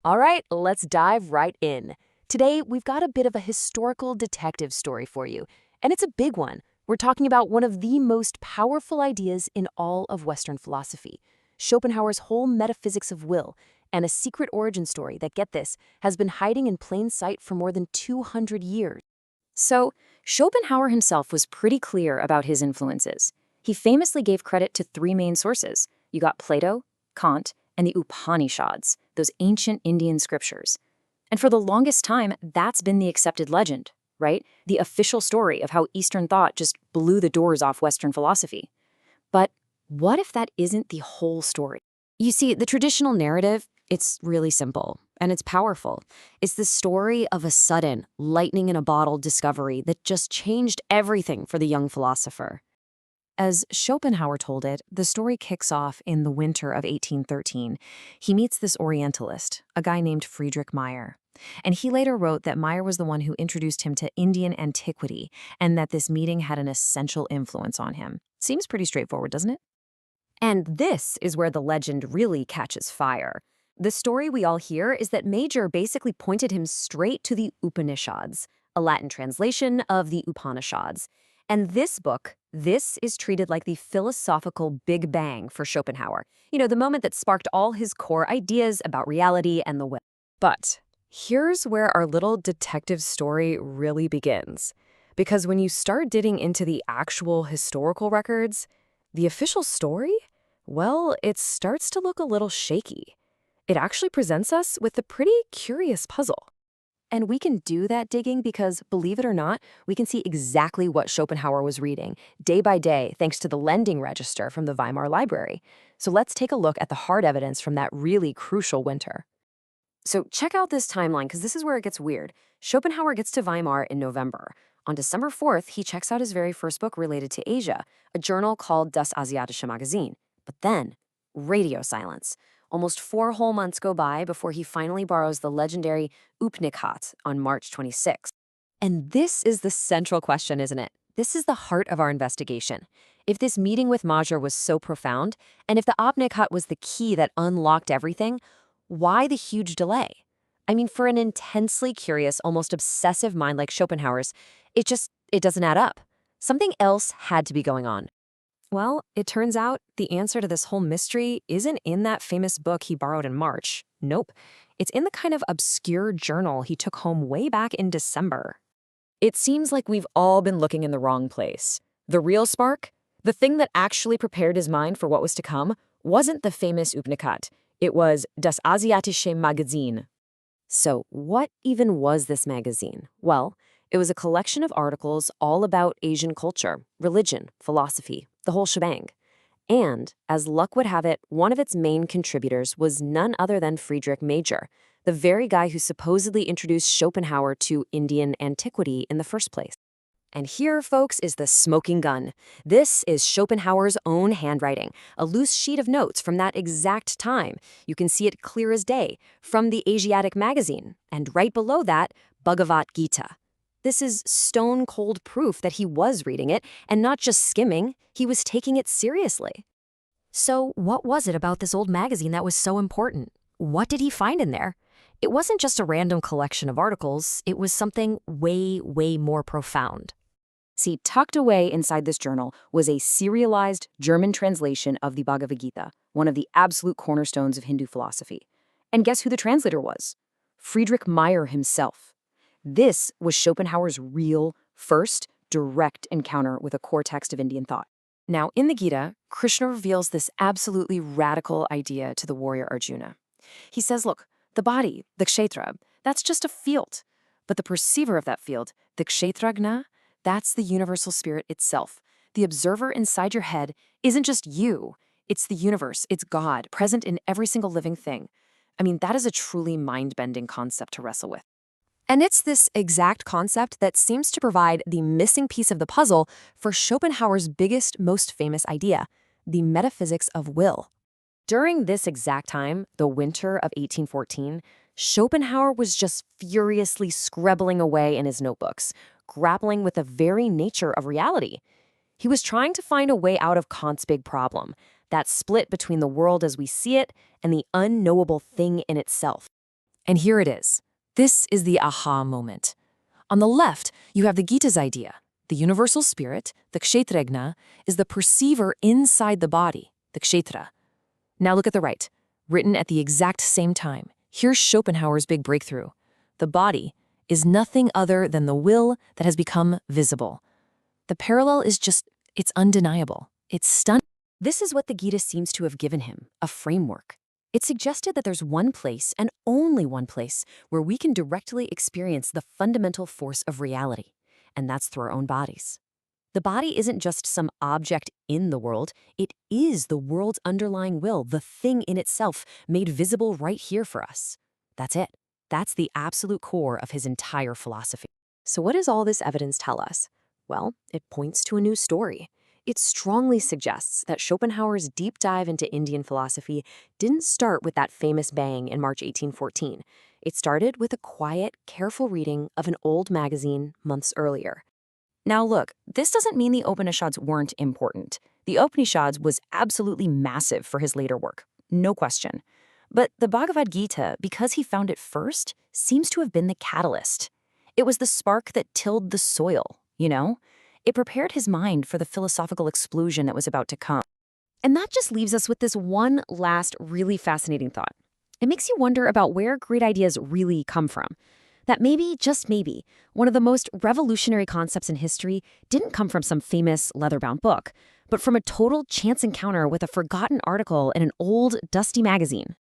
All right, let's dive right in. Today, we've got a bit of a historical detective story for you, and it's a big one. We're talking about one of the most powerful ideas in all of Western philosophy, Schopenhauer's whole metaphysics of will, and a secret origin story that, get this, has been hiding in plain sight for more than 200 years. So, Schopenhauer himself was pretty clear about his influences. He famously gave credit to three main sources. You got Plato, Kant, and the Upanishads, those ancient Indian scriptures. And for the longest time, that's been the accepted legend, right? The official story of how Eastern thought just blew the doors off Western philosophy. But what if that isn't the whole story? You see, the traditional narrative, it's really simple, and it's powerful. It's the story of a sudden, lightning-in-a-bottle discovery that just changed everything for the young philosopher. As Schopenhauer told it, the story kicks off in the winter of 1813. He meets this Orientalist, a guy named Friedrich Meyer. And he later wrote that Meyer was the one who introduced him to Indian antiquity, and that this meeting had an essential influence on him. Seems pretty straightforward, doesn't it? And this is where the legend really catches fire. The story we all hear is that Major basically pointed him straight to the Upanishads, a Latin translation of the Upanishads. And this is treated like the philosophical Big Bang for Schopenhauer. You know, the moment that sparked all his core ideas about reality and the will. But here's where our little detective story really begins. Because when you start digging into the actual historical records, the official story, well, it starts to look a little shaky. It actually presents us with a pretty curious puzzle. And we can do that digging because, believe it or not, we can see exactly what Schopenhauer was reading, day by day, thanks to the lending register from the Weimar Library. So let's take a look at the hard evidence from that really crucial winter. So check out this timeline, because this is where it gets weird. Schopenhauer gets to Weimar in November. On December 4th, he checks out his very first book related to Asia, a journal called Das Asiatische Magazin. But then, radio silence. Almost 4 whole months go by before he finally borrows the legendary Upnikat on March 26th. And this is the central question, isn't it? This is the heart of our investigation. If this meeting with Major was so profound, and if the Upnikat was the key that unlocked everything, why the huge delay? I mean, for an intensely curious, almost obsessive mind like Schopenhauer's, it doesn't add up. Something else had to be going on. Well, it turns out the answer to this whole mystery isn't in that famous book he borrowed in March. Nope. It's in the kind of obscure journal he took home way back in December. It seems like we've all been looking in the wrong place. The real spark, the thing that actually prepared his mind for what was to come, wasn't the famous Upnikat. It was Das Asiatische Magazin. So what even was this magazine? Well, it was a collection of articles all about Asian culture, religion, philosophy, the whole shebang. And, as luck would have it, one of its main contributors was none other than Friedrich Major, the very guy who supposedly introduced Schopenhauer to Indian antiquity in the first place. And here, folks, is the smoking gun. This is Schopenhauer's own handwriting, a loose sheet of notes from that exact time. You can see it clear as day, from the Asiatic magazine, and right below that, Bhagavad Gita. This is stone-cold proof that he was reading it, and not just skimming, he was taking it seriously. So what was it about this old magazine that was so important? What did he find in there? It wasn't just a random collection of articles, it was something way, way more profound. See, tucked away inside this journal was a serialized German translation of the Bhagavad Gita, one of the absolute cornerstones of Hindu philosophy. And guess who the translator was? Friedrich Meyer himself. This was Schopenhauer's real, first, direct encounter with a core text of Indian thought. Now, in the Gita, Krishna reveals this absolutely radical idea to the warrior Arjuna. He says, look, the body, the kshetra, that's just a field. But the perceiver of that field, the kshetragna, that's the universal spirit itself. The observer inside your head isn't just you. It's the universe, it's God, present in every single living thing. I mean, that is a truly mind-bending concept to wrestle with. And it's this exact concept that seems to provide the missing piece of the puzzle for Schopenhauer's biggest, most famous idea, the metaphysics of will. During this exact time, the winter of 1814, Schopenhauer was just furiously scribbling away in his notebooks, grappling with the very nature of reality. He was trying to find a way out of Kant's big problem, that split between the world as we see it and the unknowable thing in itself. And here it is. This is the aha moment. On the left, you have the Gita's idea. The universal spirit, the kshetrajna, is the perceiver inside the body, the kshetra. Now look at the right. Written at the exact same time, here's Schopenhauer's big breakthrough. The body is nothing other than the will that has become visible. The parallel is it's undeniable. It's stunning. This is what the Gita seems to have given him, a framework. It suggested that there's one place, and only one place, where we can directly experience the fundamental force of reality, and that's through our own bodies. The body isn't just some object in the world, it is the world's underlying will, the thing in itself, made visible right here for us. That's it. That's the absolute core of his entire philosophy. So what does all this evidence tell us? Well, it points to a new story. It strongly suggests that Schopenhauer's deep dive into Indian philosophy didn't start with that famous bang in March 1814. It started with a quiet, careful reading of an old magazine months earlier. Now look, this doesn't mean the Upanishads weren't important. The Upanishads was absolutely massive for his later work, no question. But the Bhagavad Gita, because he found it first, seems to have been the catalyst. It was the spark that tilled the soil, you know? It prepared his mind for the philosophical explosion that was about to come. And that just leaves us with this one last really fascinating thought. It makes you wonder about where great ideas really come from. That maybe, just maybe, one of the most revolutionary concepts in history didn't come from some famous leather-bound book, but from a total chance encounter with a forgotten article in an old, dusty magazine.